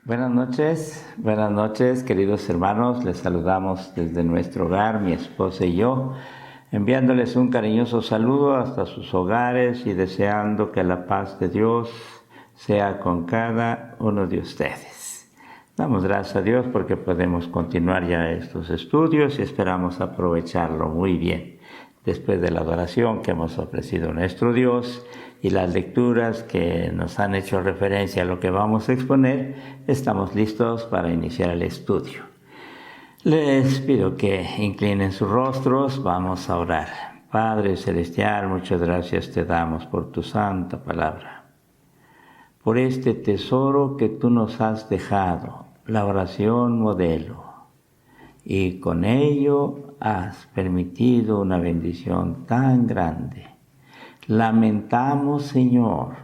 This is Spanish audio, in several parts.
Buenas noches queridos hermanos, les saludamos desde nuestro hogar, mi esposa y yo, enviándoles un cariñoso saludo hasta sus hogares y deseando que la paz de Dios sea con cada uno de ustedes. Damos gracias a Dios porque podemos continuar ya estos estudios y esperamos aprovecharlo muy bien. Después de la adoración que hemos ofrecido a nuestro Dios y las lecturas que nos han hecho referencia a lo que vamos a exponer, estamos listos para iniciar el estudio. Les pido que inclinen sus rostros, vamos a orar. Padre Celestial, muchas gracias te damos por tu santa palabra, por este tesoro que tú nos has dejado, la oración modelo, y con ello has permitido una bendición tan grande. Lamentamos, Señor,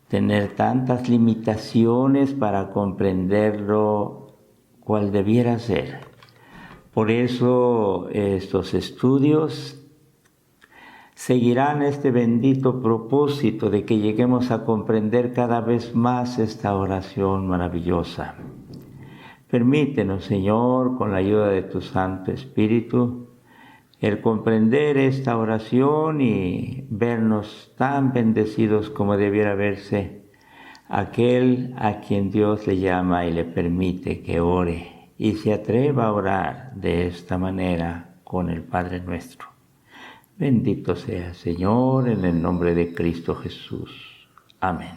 tener tantas limitaciones para comprenderlo cual debiera ser. Por eso estos estudios seguirán este bendito propósito de que lleguemos a comprender cada vez más esta oración maravillosa. Permítenos, Señor, con la ayuda de tu Santo Espíritu, el comprender esta oración y vernos tan bendecidos como debiera verse aquel a quien Dios le llama y le permite que ore y se atreva a orar de esta manera con el Padre nuestro. Bendito sea, Señor, en el nombre de Cristo Jesús. Amén.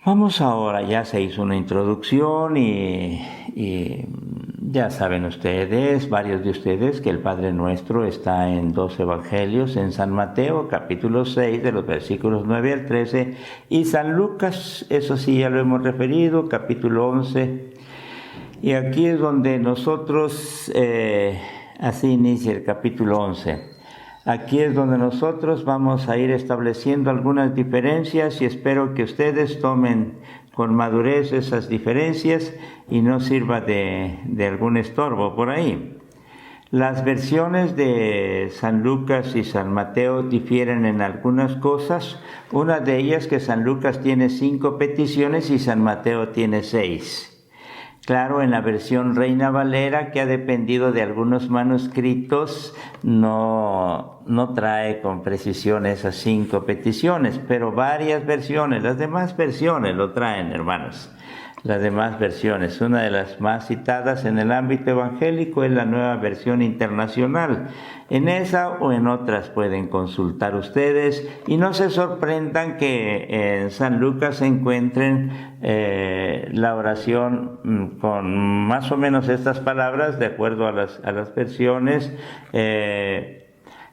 Vamos ahora, ya se hizo una introducción y ya saben ustedes, varios de ustedes, que el Padre Nuestro está en 2 evangelios, en San Mateo, capítulo 6, de los versículos 9 al 13, y San Lucas, eso sí ya lo hemos referido, capítulo 11, y aquí es donde nosotros, así inicia el capítulo 11. Aquí es donde nosotros vamos a ir estableciendo algunas diferencias y espero que ustedes tomen con madurez esas diferencias y no sirva de algún estorbo por ahí. Las versiones de San Lucas y San Mateo difieren en algunas cosas. Una de ellas que San Lucas tiene 5 peticiones y San Mateo tiene 6. Claro, en la versión Reina Valera, que ha dependido de algunos manuscritos, no trae con precisión esas 5 peticiones, pero varias versiones, las demás versiones lo traen, hermanos. Las demás versiones, una de las más citadas en el ámbito evangélico es la Nueva Versión Internacional. En esa o en otras pueden consultar ustedes y no se sorprendan que en San Lucas se encuentren la oración con más o menos estas palabras de acuerdo a las versiones,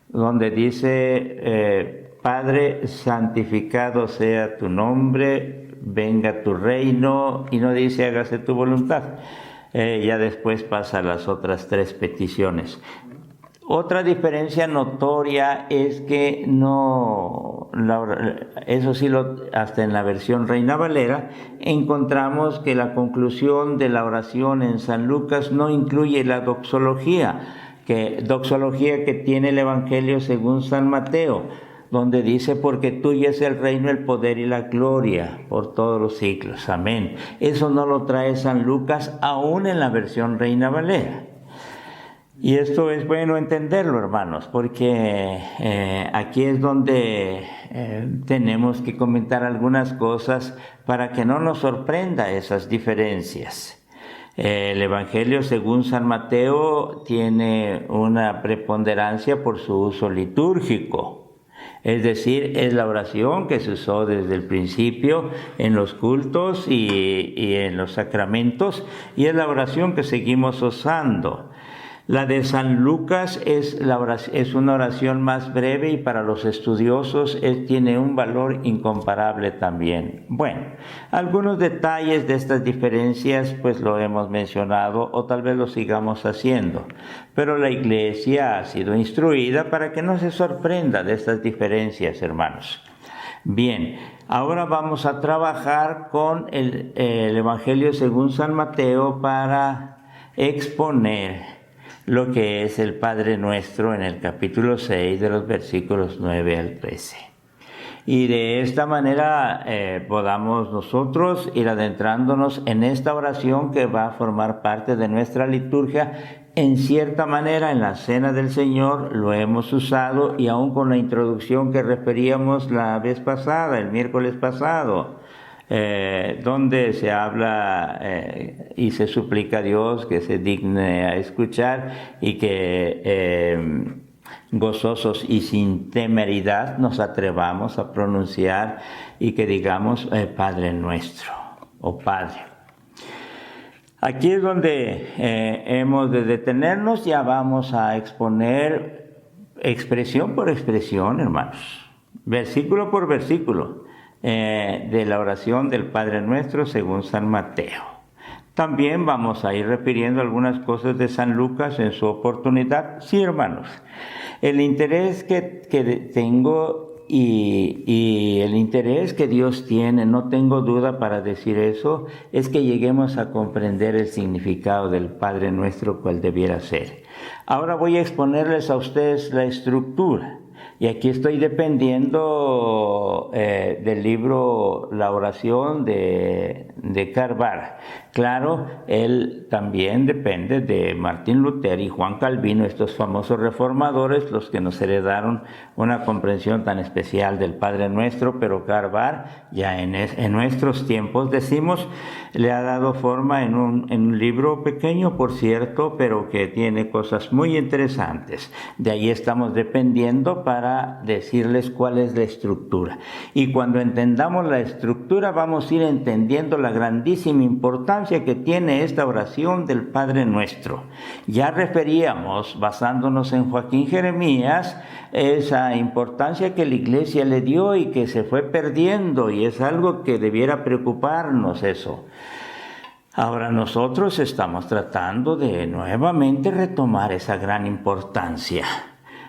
donde dice Padre, santificado sea tu nombre, venga tu reino, y no dice hágase tu voluntad. Ya después pasa a las otras 3 peticiones. Otra diferencia notoria es que eso sí, hasta en la versión Reina Valera, encontramos que la conclusión de la oración en San Lucas no incluye la doxología que tiene el Evangelio según San Mateo, donde dice, porque tuyo es el reino, el poder y la gloria por todos los siglos. Amén. Eso no lo trae San Lucas, aún en la versión Reina Valera. Y esto es bueno entenderlo, hermanos, porque aquí es donde tenemos que comentar algunas cosas para que no nos sorprenda esas diferencias. El Evangelio según San Mateo tiene una preponderancia por su uso litúrgico. Es decir, es la oración que se usó desde el principio en los cultos y en los sacramentos, y es la oración que seguimos usando. La de San Lucas es una oración más breve y para los estudiosos tiene un valor incomparable también. Bueno, algunos detalles de estas diferencias pues lo hemos mencionado o tal vez lo sigamos haciendo, pero la Iglesia ha sido instruida para que no se sorprenda de estas diferencias, hermanos. Bien, ahora vamos a trabajar con el Evangelio según San Mateo para exponer lo que es el Padre Nuestro en el capítulo 6 de los versículos 9 al 13. Y de esta manera podamos nosotros ir adentrándonos en esta oración que va a formar parte de nuestra liturgia. En cierta manera, en la Cena del Señor lo hemos usado, y aún con la introducción que referíamos la vez pasada, el miércoles pasado, donde se habla y se suplica a Dios que se digne a escuchar y que gozosos y sin temeridad nos atrevamos a pronunciar y que digamos Padre nuestro o Padre. Aquí es donde hemos de detenernos. Ya vamos a exponer expresión por expresión, hermanos, versículo por versículo, de la oración del Padre Nuestro según San Mateo. También vamos a ir refiriendo algunas cosas de San Lucas en su oportunidad. Sí, hermanos, el interés que tengo y el interés que Dios tiene, no tengo duda para decir eso, es que lleguemos a comprender el significado del Padre Nuestro, cual debiera ser. Ahora voy a exponerles a ustedes la estructura. Y aquí estoy dependiendo del libro La oración de Carvar. Claro, él también depende de Martín Lutero y Juan Calvino, estos famosos reformadores, los que nos heredaron una comprensión tan especial del Padre Nuestro, pero Carvar, ya en nuestros tiempos, decimos, le ha dado forma en un libro pequeño, por cierto, pero que tiene cosas muy interesantes. De ahí estamos dependiendo para decirles cuál es la estructura. Y cuando entendamos la estructura, vamos a ir entendiendo la grandísima importancia que tiene esta oración del Padre Nuestro. Ya referíamos, basándonos en Joaquín Jeremías, esa importancia que la Iglesia le dio y que se fue perdiendo, y es algo que debiera preocuparnos eso. Ahora nosotros estamos tratando de nuevamente retomar esa gran importancia.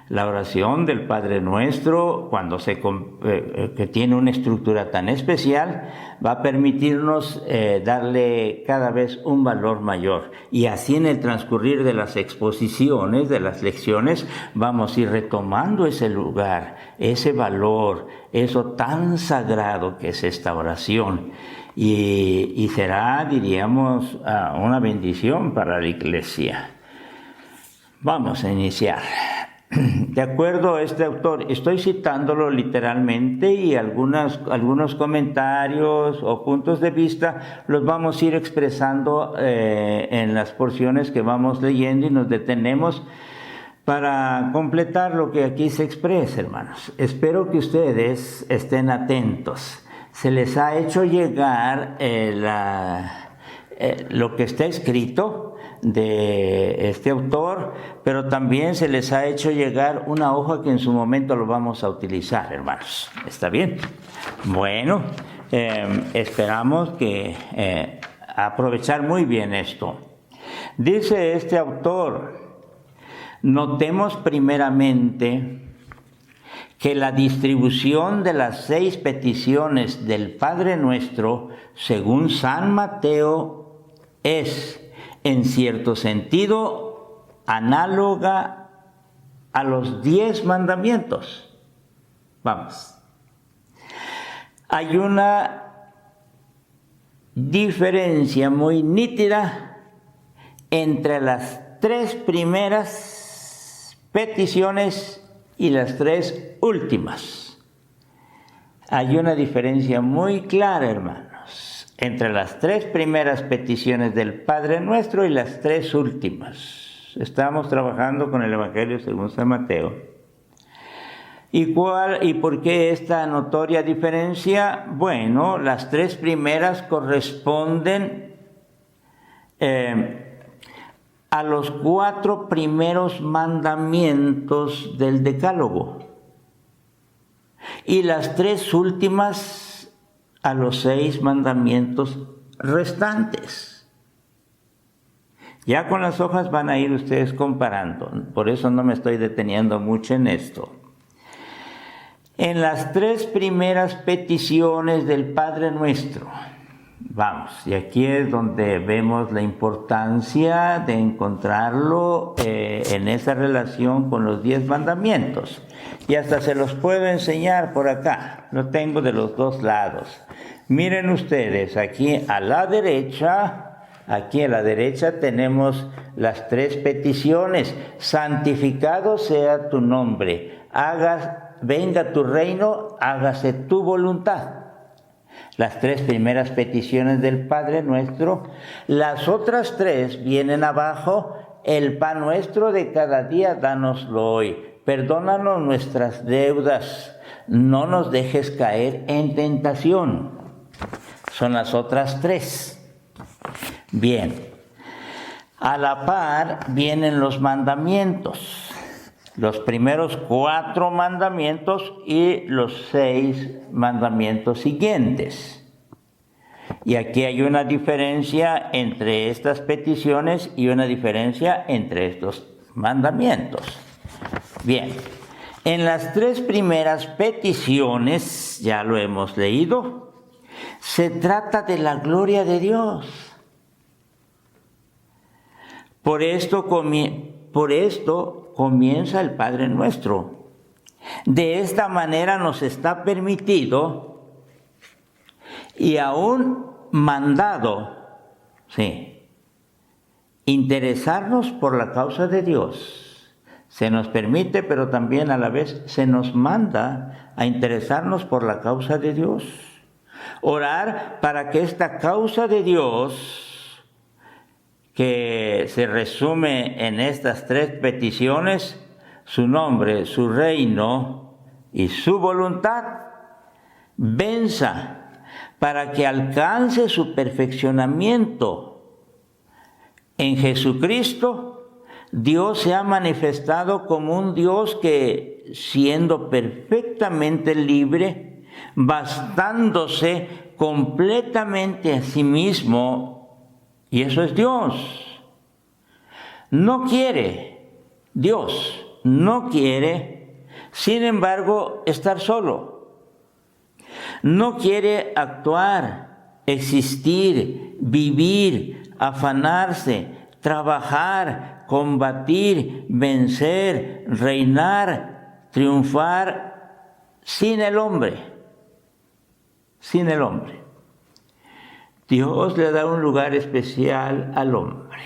La oración del Padre Nuestro, cuando que tiene una estructura tan especial, va a permitirnos darle cada vez un valor mayor. Y así en el transcurrir de las exposiciones, de las lecciones, vamos a ir retomando ese lugar, ese valor, eso tan sagrado que es esta oración. Y será, diríamos, una bendición para la Iglesia. Vamos a iniciar. De acuerdo a este autor, estoy citándolo literalmente, y algunos comentarios o puntos de vista los vamos a ir expresando en las porciones que vamos leyendo, y nos detenemos para completar lo que aquí se expresa, hermanos. Espero que ustedes estén atentos. Se les ha hecho llegar lo que está escrito de este autor, pero también se les ha hecho llegar una hoja que en su momento lo vamos a utilizar, hermanos. ¿Está bien? Bueno, esperamos que aprovechar muy bien esto. Dice este autor: notemos primeramente que la distribución de las 6 peticiones del Padre Nuestro, según San Mateo, es, en cierto sentido, análoga a los 10 mandamientos. Vamos. Hay una diferencia muy nítida entre las 3 primeras peticiones y las 3 últimas. Hay una diferencia muy clara, hermanos, entre las 3 primeras peticiones del Padre Nuestro y las 3 últimas. Estamos trabajando con el Evangelio según San Mateo. ¿Y por qué esta notoria diferencia? Bueno, las 3 primeras corresponden a los 4 primeros mandamientos del Decálogo, y las 3 últimas a los 6 mandamientos restantes. Ya con las hojas van a ir ustedes comparando, por eso no me estoy deteniendo mucho en esto. En las 3 primeras peticiones del Padre Nuestro, Vamos, y aquí es donde vemos la importancia de encontrarlo en esa relación con los 10 mandamientos. Y hasta se los puedo enseñar por acá, lo tengo de los dos lados. Miren ustedes, aquí a la derecha tenemos las 3 peticiones. Santificado sea tu nombre, venga tu reino, hágase tu voluntad. Las 3 primeras peticiones del Padre Nuestro. Las otras 3 vienen abajo. El pan nuestro de cada día, dánoslo hoy. Perdónanos nuestras deudas. No nos dejes caer en tentación. Son las otras 3. Bien. A la par vienen los mandamientos. Los primeros 4 mandamientos y los 6 mandamientos siguientes. Y aquí hay una diferencia entre estas peticiones y una diferencia entre estos mandamientos. Bien, en las 3 primeras peticiones, ya lo hemos leído, se trata de la gloria de Dios. Por esto comienza el Padre Nuestro. De esta manera nos está permitido y aún mandado, interesarnos por la causa de Dios. Se nos permite, pero también a la vez se nos manda a interesarnos por la causa de Dios. Orar para que esta causa de Dios, que se resume en estas 3 peticiones, su nombre, su reino y su voluntad, venza para que alcance su perfeccionamiento. En Jesucristo, Dios se ha manifestado como un Dios que, siendo perfectamente libre, bastándose completamente a sí mismo, y eso es Dios. Dios no quiere, sin embargo, estar solo. No quiere actuar, existir, vivir, afanarse, trabajar, combatir, vencer, reinar, triunfar sin el hombre. Dios le da un lugar especial al hombre.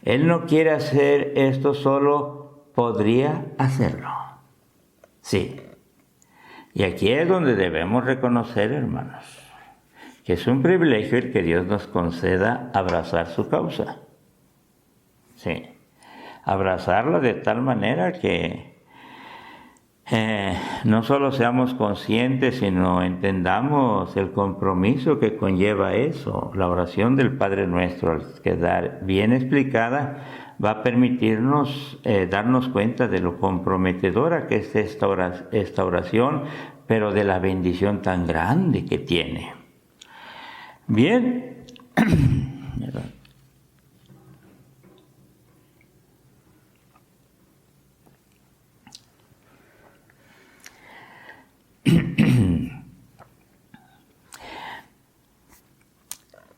Él no quiere hacer esto solo, podría hacerlo. Sí. Y aquí es donde debemos reconocer, hermanos, que es un privilegio el que Dios nos conceda abrazar su causa. Sí. Abrazarla de tal manera que no solo seamos conscientes, sino entendamos el compromiso que conlleva eso. La oración del Padre Nuestro, al quedar bien explicada, va a permitirnos darnos cuenta de lo comprometedora que es esta oración, pero de la bendición tan grande que tiene. Bien.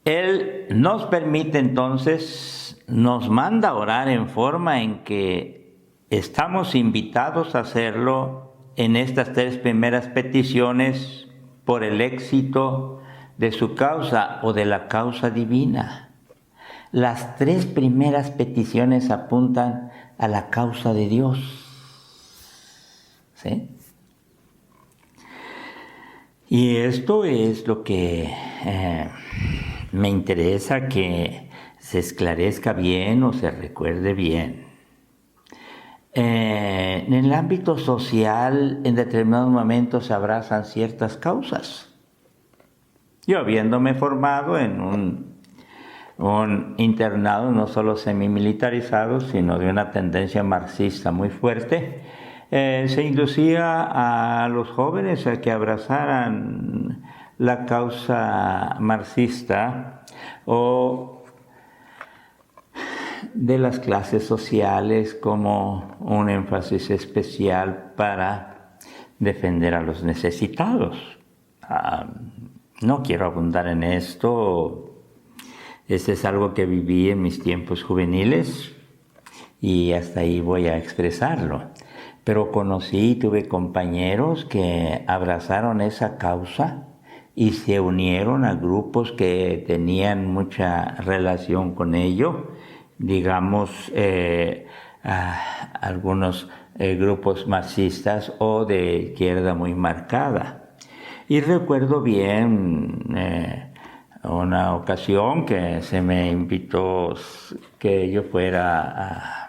Él nos permite entonces, nos manda a orar en forma en que estamos invitados a hacerlo en estas 3 primeras peticiones por el éxito de su causa o de la causa divina. Las 3 primeras peticiones apuntan a la causa de Dios. ¿Sí? Y esto es lo que me interesa que se esclarezca bien o se recuerde bien. En el ámbito social, en determinados momentos se abrazan ciertas causas. Yo, habiéndome formado en un internado no solo semimilitarizado, sino de una tendencia marxista muy fuerte, se inducía a los jóvenes a que abrazaran la causa marxista o de las clases sociales como un énfasis especial para defender a los necesitados. No quiero abundar en esto. Este es algo que viví en mis tiempos juveniles y hasta ahí voy a expresarlo. Pero conocí y tuve compañeros que abrazaron esa causa y se unieron a grupos que tenían mucha relación con ello, digamos, algunos grupos marxistas o de izquierda muy marcada. Y recuerdo bien una ocasión que se me invitó que yo fuera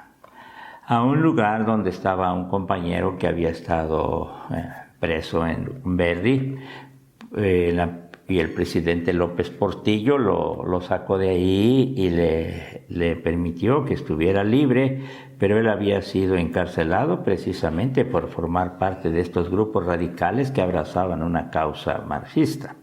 a un lugar donde estaba un compañero que había estado preso en Lecumberri, y el presidente López Portillo lo sacó de ahí y le permitió que estuviera libre, pero él había sido encarcelado precisamente por formar parte de estos grupos radicales que abrazaban una causa marxista.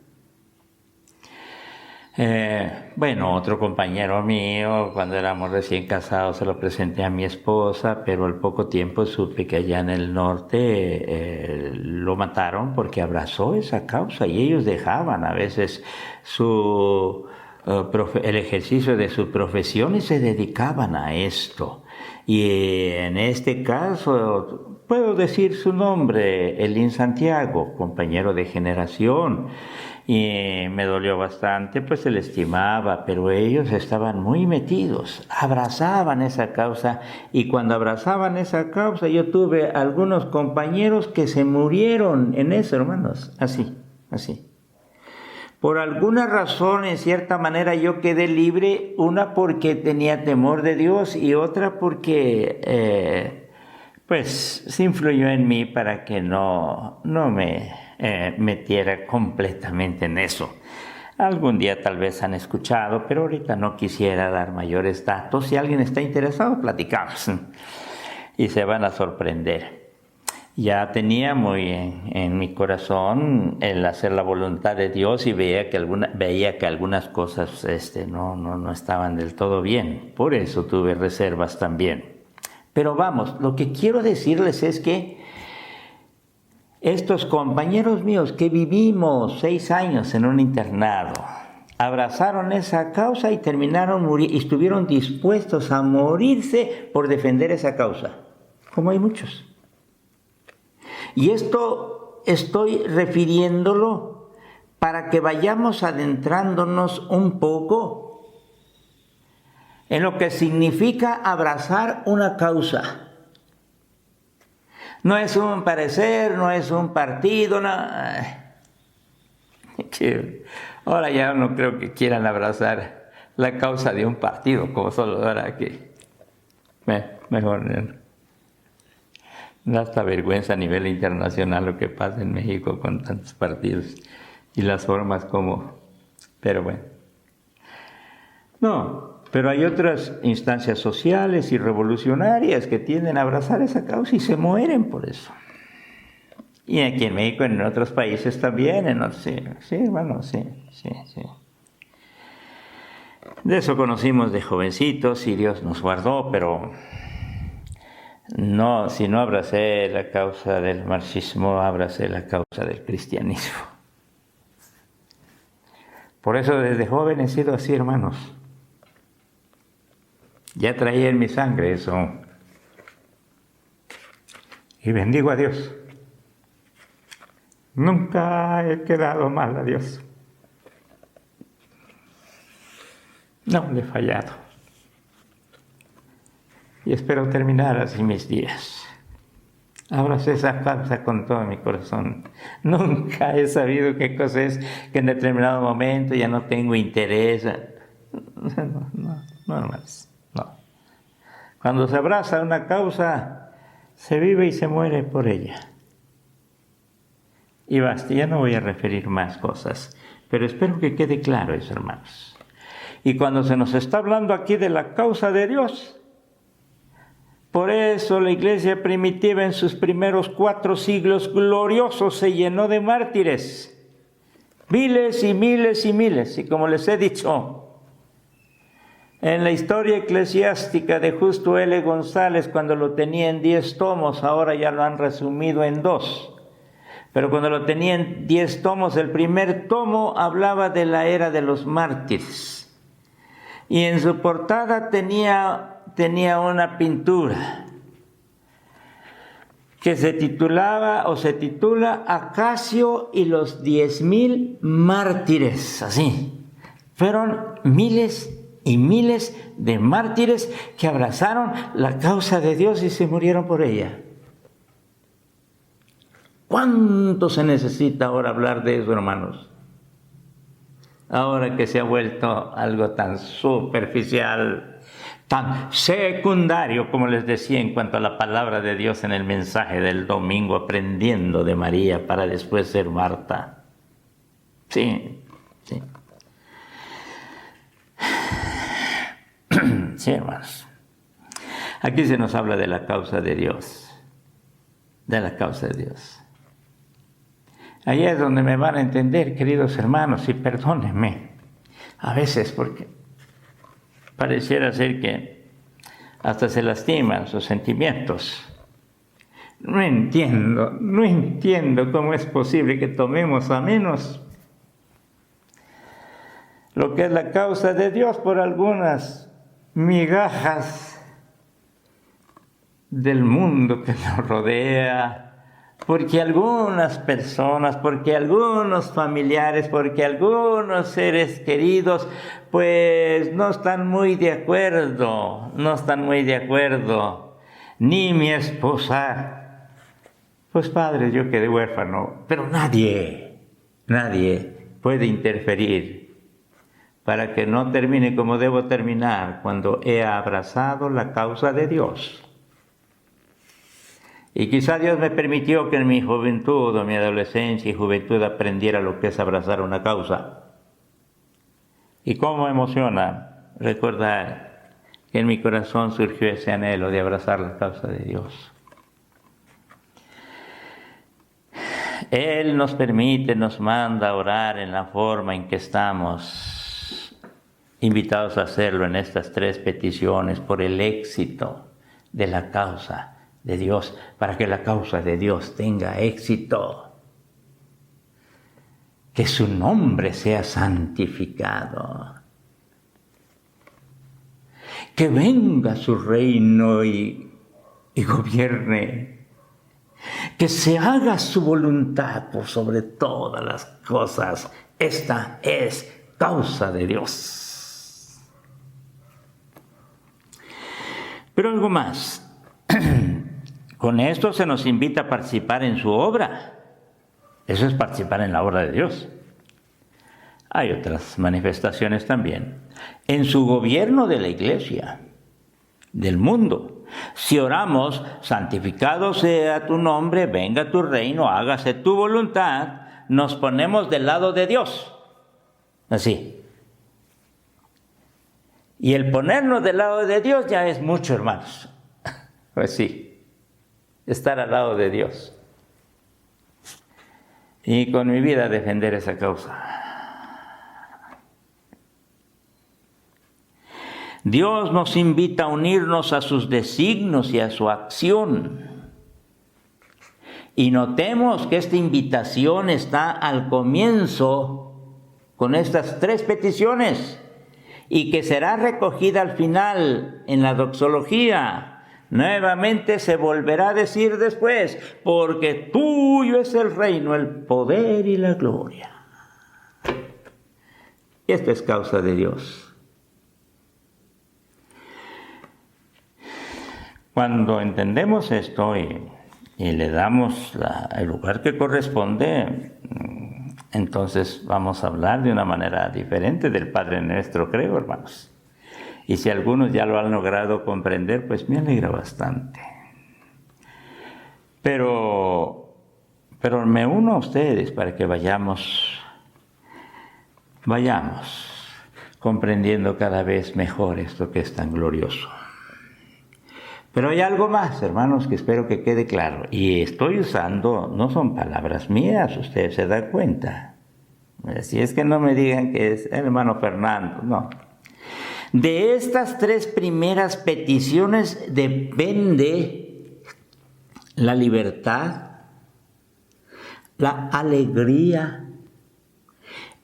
Bueno, otro compañero mío, cuando éramos recién casados, se lo presenté a mi esposa, pero al poco tiempo supe que allá en el norte lo mataron porque abrazó esa causa y ellos dejaban a veces el ejercicio de su profesión y se dedicaban a esto. Y en este caso, puedo decir su nombre, Elín Santiago, compañero de generación. Y me dolió bastante, pues se le estimaba, pero ellos estaban muy metidos, abrazaban esa causa, y cuando abrazaban esa causa yo tuve algunos compañeros que se murieron en eso, hermanos, así. Por alguna razón, en cierta manera, yo quedé libre, una porque tenía temor de Dios y otra porque pues se influyó en mí para que no me metiera completamente en eso. Algún día tal vez han escuchado, pero ahorita no quisiera dar mayores datos. Si alguien está interesado, platicamos y se van a sorprender. Ya tenía muy en mi corazón el hacer la voluntad de Dios y veía que algunas cosas no estaban del todo bien. Por eso tuve reservas también. Pero vamos, lo que quiero decirles es que estos compañeros míos que vivimos 6 años en un internado, abrazaron esa causa y terminaron y estuvieron dispuestos a morirse por defender esa causa, como hay muchos. Y esto estoy refiriéndolo para que vayamos adentrándonos un poco en lo que significa abrazar una causa. No es un parecer, no es un partido, no. Ahora ya no creo que quieran abrazar la causa de un partido, como solo ahora que mejor. Da hasta vergüenza a nivel internacional lo que pasa en México con tantos partidos y las formas como. Pero bueno. No. Pero hay otras instancias sociales y revolucionarias que tienden a abrazar esa causa y se mueren por eso. Y aquí en México, en otros países también, sí. De eso conocimos de jovencitos y Dios nos guardó, pero no, si no abracé la causa del marxismo, abracé la causa del cristianismo. Por eso desde joven he sido así, hermanos. Ya traía en mi sangre eso. Y bendigo a Dios. Nunca he quedado mal a Dios. No le he fallado. Y espero terminar así mis días. Abrazo esa causa con todo mi corazón. Nunca he sabido qué cosa es que en determinado momento ya no tengo interés. No más. No. Cuando se abraza una causa, se vive y se muere por ella. Y basta, ya no voy a referir más cosas, pero espero que quede claro eso, hermanos. Y cuando se nos está hablando aquí de la causa de Dios, por eso la iglesia primitiva en sus primeros 4 siglos gloriosos se llenó de mártires. Miles y miles y miles. Y como les he dicho, en la historia eclesiástica de Justo L. González, cuando lo tenía en 10 tomos, ahora ya lo han resumido en 2. Pero cuando lo tenía en 10 tomos, el primer tomo hablaba de la era de los mártires. Y en su portada tenía una pintura que se titula Acacio y los 10,000 mártires, así. Fueron miles y miles de mártires que abrazaron la causa de Dios y se murieron por ella. ¿Cuánto se necesita ahora hablar de eso, hermanos? Ahora que se ha vuelto algo tan superficial, tan secundario, como les decía, en cuanto a la palabra de Dios en el mensaje del domingo, aprendiendo de María para después ser Marta. Sí. Sí, hermanos. Aquí se nos habla de la causa de Dios. De la causa de Dios. Ahí es donde me van a entender, queridos hermanos, y perdónenme. A veces porque pareciera ser que hasta se lastiman sus sentimientos. No entiendo cómo es posible que tomemos a menos lo que es la causa de Dios por algunas migajas del mundo que nos rodea, porque algunas personas, porque algunos familiares, porque algunos seres queridos, pues no están muy de acuerdo, ni mi esposa. Pues padre, yo quedé huérfano, pero nadie puede interferir para que no termine como debo terminar cuando he abrazado la causa de Dios. Y quizá Dios me permitió que en mi juventud o mi adolescencia y juventud aprendiera lo que es abrazar una causa. Y cómo emociona recordar que en mi corazón surgió ese anhelo de abrazar la causa de Dios. Él nos permite, nos manda a orar en la forma en que estamos invitados a hacerlo en estas 3 peticiones por el éxito de la causa de Dios, para que la causa de Dios tenga éxito. Que su nombre sea santificado. Que venga su reino y gobierne. Que se haga su voluntad por sobre todas las cosas. Esta es causa de Dios. Pero algo más. Con esto se nos invita a participar en su obra. Eso es participar en la obra de Dios. Hay otras manifestaciones también. En su gobierno de la iglesia, del mundo. Si oramos, santificado sea tu nombre, venga tu reino, hágase tu voluntad, nos ponemos del lado de Dios. Así. Y el ponernos del lado de Dios ya es mucho, hermanos. Pues sí. Estar al lado de Dios y con mi vida defender esa causa. Dios nos invita a unirnos a sus designios y a su acción. Y notemos que esta invitación está al comienzo con estas 3 peticiones y que será recogida al final en la doxología. Nuevamente se volverá a decir después, porque tuyo es el reino, el poder y la gloria. Y esto es causa de Dios. Cuando entendemos esto y le damos el lugar que corresponde, entonces vamos a hablar de una manera diferente del Padre Nuestro, creo, hermanos. Y si algunos ya lo han logrado comprender, pues me alegra bastante. Pero me uno a ustedes para que vayamos comprendiendo cada vez mejor esto que es tan glorioso. Pero hay algo más, hermanos, que espero que quede claro. Y estoy usando, no son palabras mías, ustedes se dan cuenta. Si es que no me digan que es el hermano Fernando, no. De estas 3 primeras peticiones depende la libertad, la alegría,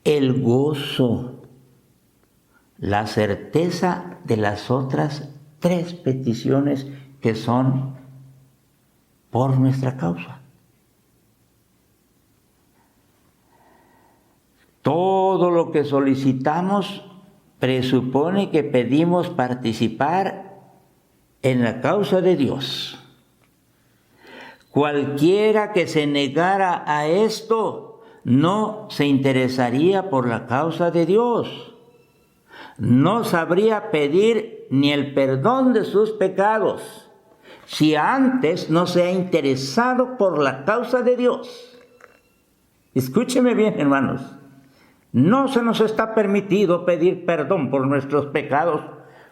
el gozo, la certeza de las otras 3 peticiones que son por nuestra causa. Todo lo que solicitamos presupone que pedimos participar en la causa de Dios. Cualquiera que se negara a esto no se interesaría por la causa de Dios. No sabría pedir ni el perdón de sus pecados si antes no se ha interesado por la causa de Dios. Escúcheme bien, hermanos. No se nos está permitido pedir perdón por nuestros pecados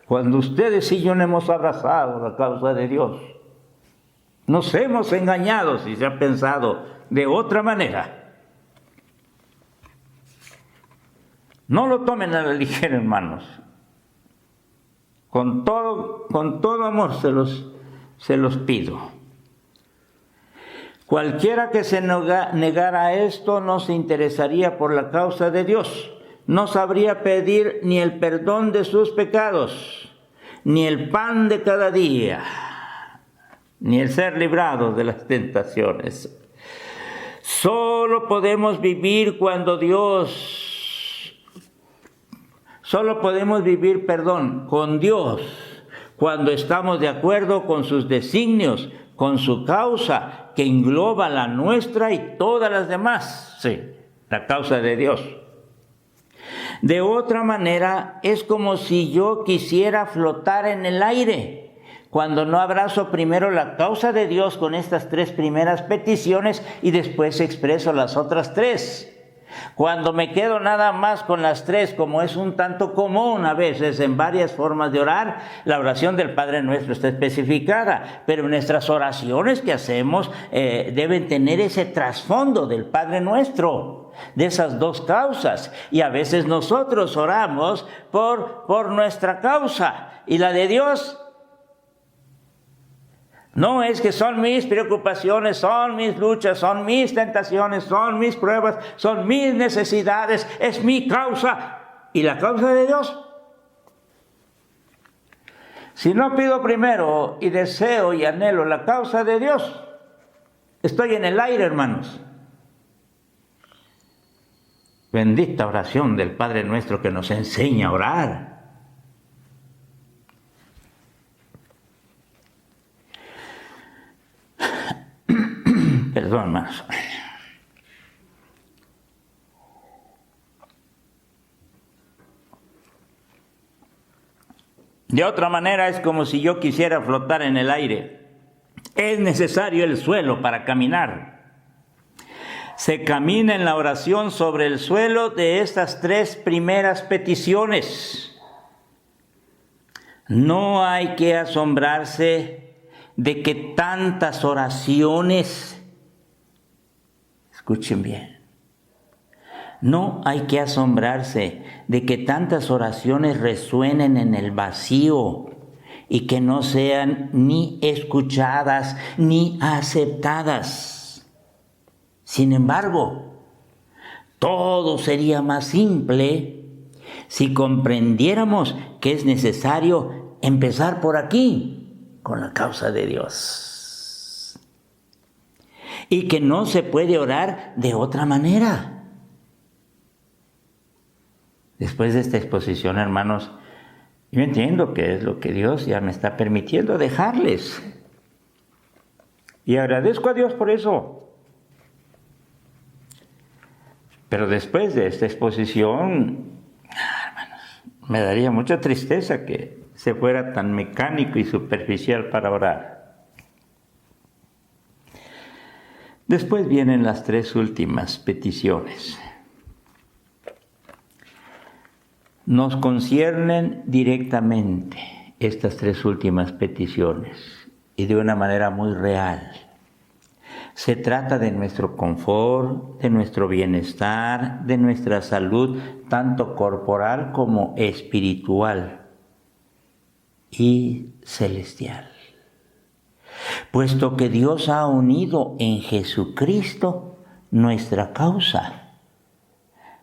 cuando ustedes y yo no hemos abrazado la causa de Dios. Nos hemos engañado si se ha pensado de otra manera. No lo tomen a la ligera, hermanos. Con todo amor se los pido. Cualquiera que se negara a esto no se interesaría por la causa de Dios. No sabría pedir ni el perdón de sus pecados, ni el pan de cada día, ni el ser librado de las tentaciones. Solo podemos vivir con Dios cuando estamos de acuerdo con sus designios, con su causa, que engloba la nuestra y todas las demás. Sí, la causa de Dios. De otra manera, es como si yo quisiera flotar en el aire, cuando no abrazo primero la causa de Dios con estas 3 primeras peticiones y después expreso las otras 3. Cuando me quedo nada más con las 3, como es un tanto común a veces en varias formas de orar, la oración del Padre Nuestro está especificada, pero nuestras oraciones que hacemos deben tener ese trasfondo del Padre Nuestro, de esas 2 causas. Y a veces nosotros oramos por nuestra causa y la de Dios. No es que son mis preocupaciones, son mis luchas, son mis tentaciones, son mis pruebas, son mis necesidades, es mi causa. ¿Y la causa de Dios? Si no pido primero y deseo y anhelo la causa de Dios, estoy en el aire, hermanos. Bendita oración del Padre Nuestro que nos enseña a orar. Perdón, hermanos. De otra manera es como si yo quisiera flotar en el aire. Es necesario el suelo para caminar. Se camina en la oración sobre el suelo de estas 3 primeras peticiones. No hay que asombrarse de que tantas oraciones, escuchen bien, no hay que asombrarse de que tantas oraciones resuenen en el vacío y que no sean ni escuchadas ni aceptadas. Sin embargo, todo sería más simple si comprendiéramos que es necesario empezar por aquí, con la causa de Dios. Y que no se puede orar de otra manera. Después de esta exposición, hermanos, yo entiendo que es lo que Dios ya me está permitiendo dejarles. Y agradezco a Dios por eso. Pero después de esta exposición, hermanos, me daría mucha tristeza que se fuera tan mecánico y superficial para orar. Después vienen las 3 últimas peticiones. Nos conciernen directamente estas 3 últimas peticiones y de una manera muy real. Se trata de nuestro confort, de nuestro bienestar, de nuestra salud, tanto corporal como espiritual y celestial. Puesto que Dios ha unido en Jesucristo nuestra causa.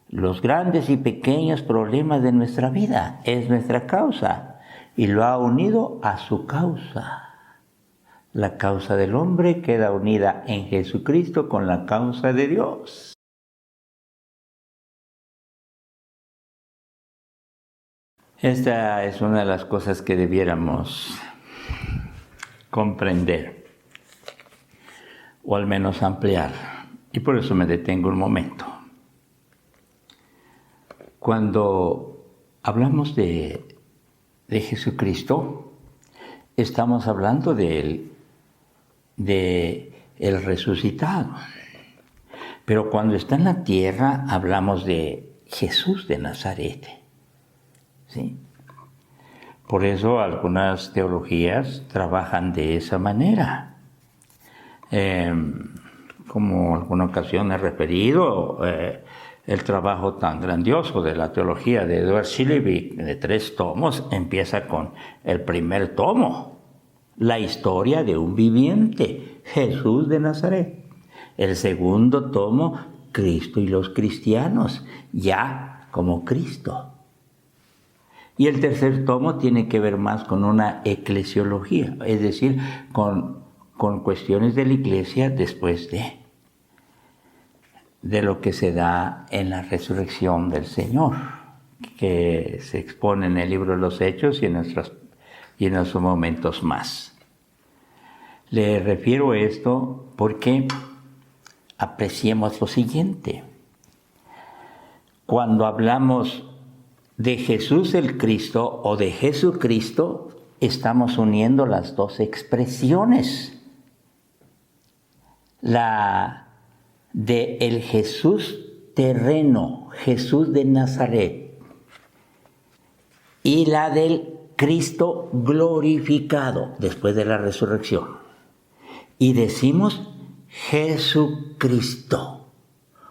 Los grandes y pequeños problemas de nuestra vida es nuestra causa y lo ha unido a su causa. La causa del hombre queda unida en Jesucristo con la causa de Dios. Esta es una de las cosas que debiéramos comprender, o al menos ampliar, y por eso me detengo un momento. Cuando hablamos de Jesucristo, estamos hablando de el resucitado. Pero cuando está en la tierra, hablamos de Jesús de Nazaret. ¿Sí? Por eso algunas teologías trabajan de esa manera. Como alguna ocasión he referido, el trabajo tan grandioso de la teología de Edward Shilevik, de 3 tomos, empieza con el primer tomo, la historia de un viviente, Jesús de Nazaret. El segundo tomo, Cristo y los cristianos, ya como Cristo. Y el tercer tomo tiene que ver más con una eclesiología, es decir, con cuestiones de la iglesia después de lo que se da en la resurrección del Señor, que se expone en el libro de los Hechos y en otros momentos más. Le refiero esto porque apreciemos lo siguiente. Cuando hablamos de Jesús el Cristo o de Jesucristo, estamos uniendo las dos expresiones. La de el Jesús terreno, Jesús de Nazaret, y la del Cristo glorificado después de la resurrección. Y decimos Jesucristo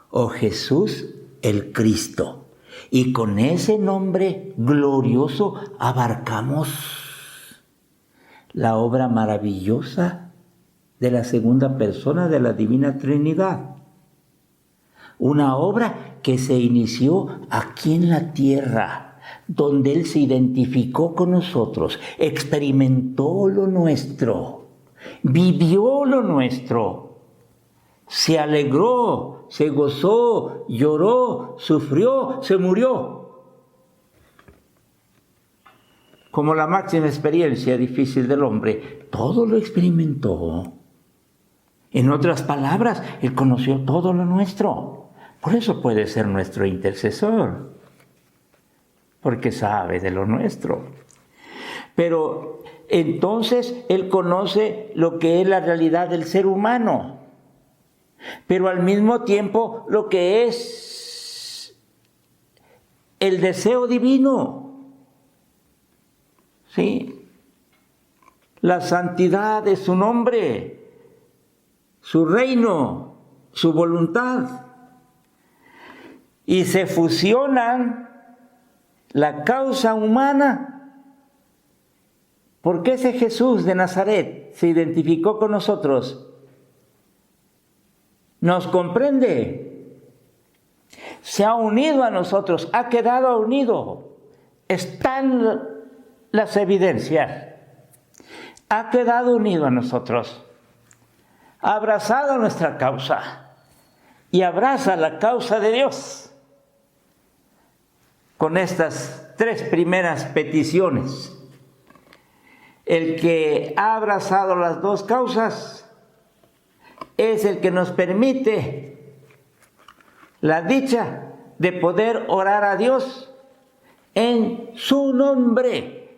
o Jesús el Cristo. Y con ese nombre glorioso abarcamos la obra maravillosa de la segunda persona de la Divina Trinidad. Una obra que se inició aquí en la tierra, donde Él se identificó con nosotros, experimentó lo nuestro, vivió lo nuestro, se alegró, se gozó, lloró, sufrió, se murió. Como la máxima experiencia difícil del hombre, todo lo experimentó. En otras palabras, Él conoció todo lo nuestro. Por eso puede ser nuestro intercesor, porque sabe de lo nuestro. Pero entonces Él conoce lo que es la realidad del ser humano, pero al mismo tiempo lo que es el deseo divino. ¿Sí? La santidad de su nombre, su reino, su voluntad. Y se fusionan la causa humana, porque ese Jesús de Nazaret se identificó con nosotros, nos comprende, se ha unido a nosotros, ha quedado unido, están las evidencias, ha quedado unido a nosotros, ha abrazado nuestra causa y abraza la causa de Dios. Con estas 3 primeras peticiones, el que ha abrazado las 2 causas es el que nos permite la dicha de poder orar a Dios en su nombre.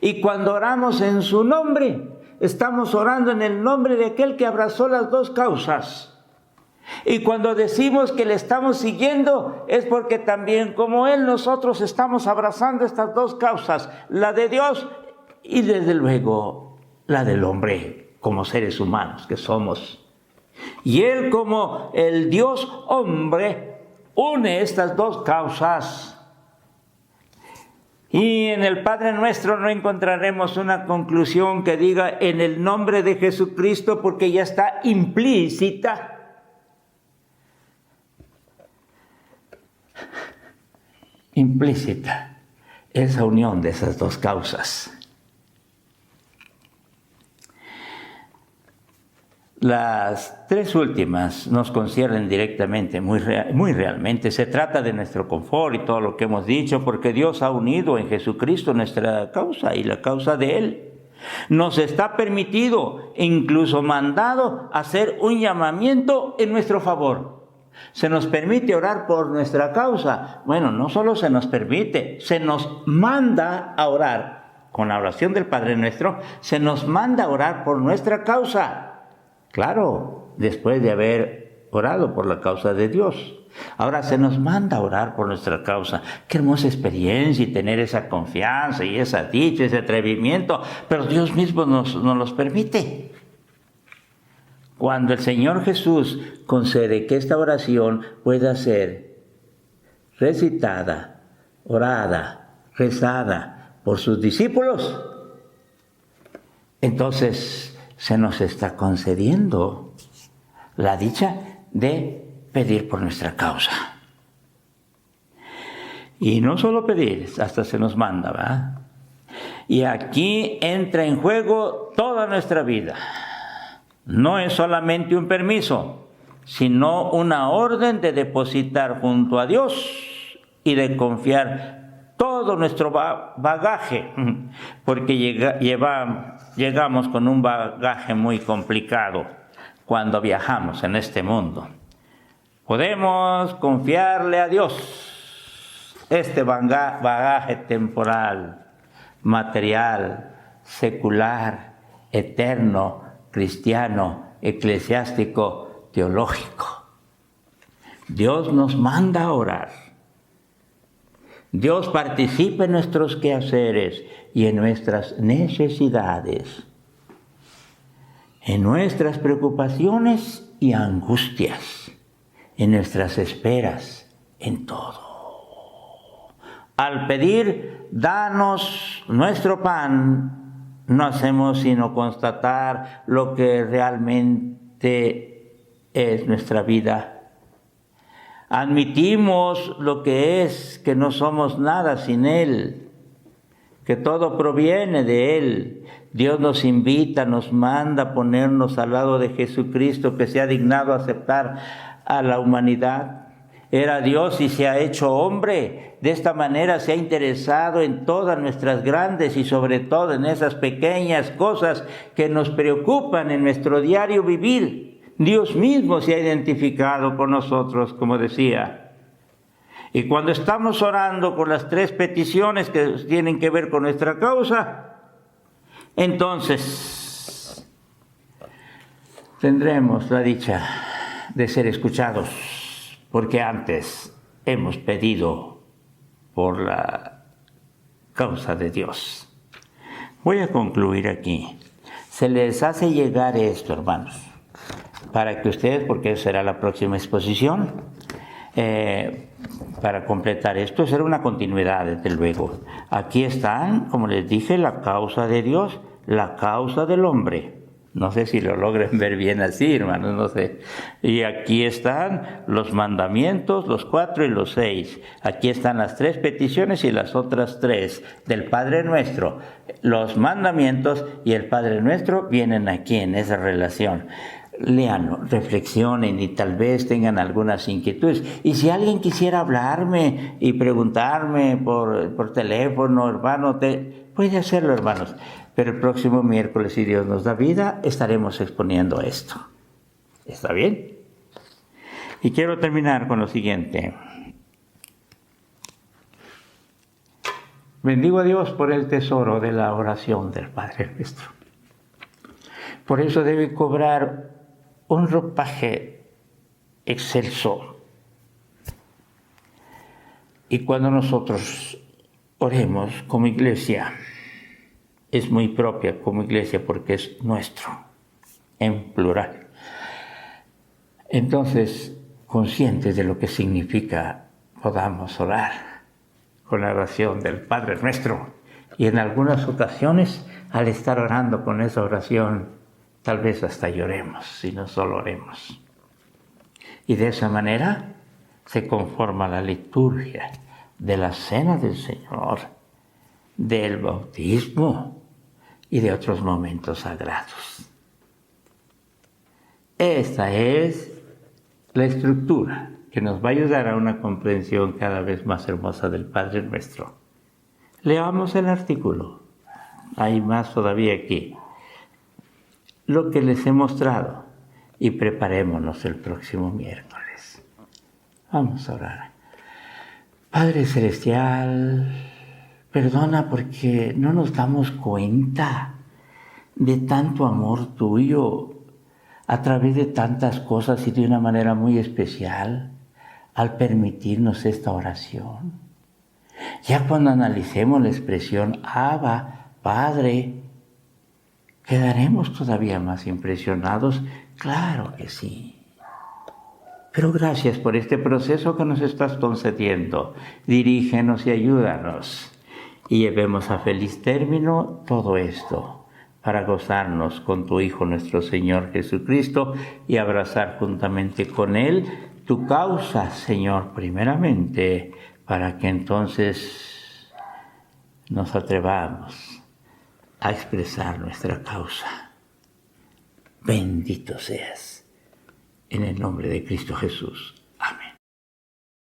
Y cuando oramos en su nombre, estamos orando en el nombre de aquel que abrazó las 2 causas. Y cuando decimos que le estamos siguiendo, es porque también como Él, nosotros estamos abrazando estas 2 causas, la de Dios y desde luego la del hombre, como seres humanos que somos. Y Él, como el Dios hombre, une estas 2 causas. Y en el Padre Nuestro no encontraremos una conclusión que diga en el nombre de Jesucristo, porque ya está implícita implícita esa unión de esas dos causas. Las tres últimas nos conciernen directamente, muy realmente. Se trata de nuestro confort y todo lo que hemos dicho, porque Dios ha unido en Jesucristo nuestra causa y la causa de Él. Nos está permitido, incluso mandado, hacer un llamamiento en nuestro favor. Se nos permite orar por nuestra causa. Bueno, no solo se nos permite, se nos manda a orar. Con la oración del Padre Nuestro, se nos manda a orar por nuestra causa. Claro, después de haber orado por la causa de Dios. Ahora se nos manda a orar por nuestra causa. Qué hermosa experiencia y tener esa confianza y esa dicha, ese atrevimiento. Pero Dios mismo nos los permite. Cuando el Señor Jesús concede que esta oración pueda ser recitada, orada, rezada por sus discípulos, entonces se nos está concediendo la dicha de pedir por nuestra causa. Y no solo pedir, hasta se nos manda, ¿verdad? Y aquí entra en juego toda nuestra vida. No es solamente un permiso, sino una orden de depositar junto a Dios y de confiar todo nuestro bagaje, porque llegamos con un bagaje muy complicado cuando viajamos en este mundo. Podemos confiarle a Dios este bagaje temporal, material, secular, eterno, cristiano, eclesiástico, teológico. Dios nos manda a orar. Dios participa en nuestros quehaceres y en nuestras necesidades, en nuestras preocupaciones y angustias, en nuestras esperas, en todo. Al pedir, danos nuestro pan, no hacemos sino constatar lo que realmente es nuestra vida. Admitimos lo que es, que no somos nada sin Él, que todo proviene de Él. Dios nos invita, nos manda a ponernos al lado de Jesucristo, que se ha dignado aceptar a la humanidad. Era Dios y se ha hecho hombre. De esta manera se ha interesado en todas nuestras grandes y sobre todo en esas pequeñas cosas que nos preocupan en nuestro diario vivir. Dios mismo se ha identificado con nosotros, como decía. Y cuando estamos orando por las tres peticiones que tienen que ver con nuestra causa, entonces tendremos la dicha de ser escuchados, porque antes hemos pedido por la causa de Dios. Voy a concluir aquí. Se les hace llegar esto, hermanos, para que ustedes, porque será la próxima exposición, para completar esto, será una continuidad, desde luego. Aquí están, como les dije, la causa de Dios, la causa del hombre. No sé si lo logren ver bien así, hermanos, no sé. Y aquí están los mandamientos, los 4 y los 6. Aquí están las 3 peticiones y las otras 3 del Padre Nuestro. Los mandamientos y el Padre Nuestro vienen aquí en esa relación. Léanlo, reflexionen y tal vez tengan algunas inquietudes. Y si alguien quisiera hablarme y preguntarme por teléfono, hermano, puede hacerlo, hermanos. Pero el próximo miércoles, si Dios nos da vida, estaremos exponiendo esto. ¿Está bien? Y quiero terminar con lo siguiente. Bendigo a Dios por el tesoro de la oración del Padre Nuestro. Por eso debe cobrar un ropaje excelso. Y cuando nosotros oremos como iglesia, es muy propia como iglesia porque es nuestro, en plural. Entonces, conscientes de lo que significa, podamos orar con la oración del Padre Nuestro. Y en algunas ocasiones, al estar orando con esa oración, tal vez hasta lloremos, si no solo oremos. Y de esa manera se conforma la liturgia de la cena del Señor, del bautismo y de otros momentos sagrados. Esta es la estructura que nos va a ayudar a una comprensión cada vez más hermosa del Padre Nuestro. Leamos el artículo. Hay más todavía aquí. Lo que les he mostrado. Y preparémonos el próximo miércoles. Vamos a orar. Padre Celestial, perdona porque no nos damos cuenta de tanto amor tuyo a través de tantas cosas y de una manera muy especial al permitirnos esta oración. Ya cuando analicemos la expresión Abba, Padre, ¿quedaremos todavía más impresionados? Claro que sí. Pero gracias por este proceso que nos estás concediendo. Dirígenos y ayúdanos. Y llevemos a feliz término todo esto para gozarnos con tu Hijo nuestro Señor Jesucristo y abrazar juntamente con Él tu causa, Señor, primeramente, para que entonces nos atrevamos a expresar nuestra causa. Bendito seas, en el nombre de Cristo Jesús.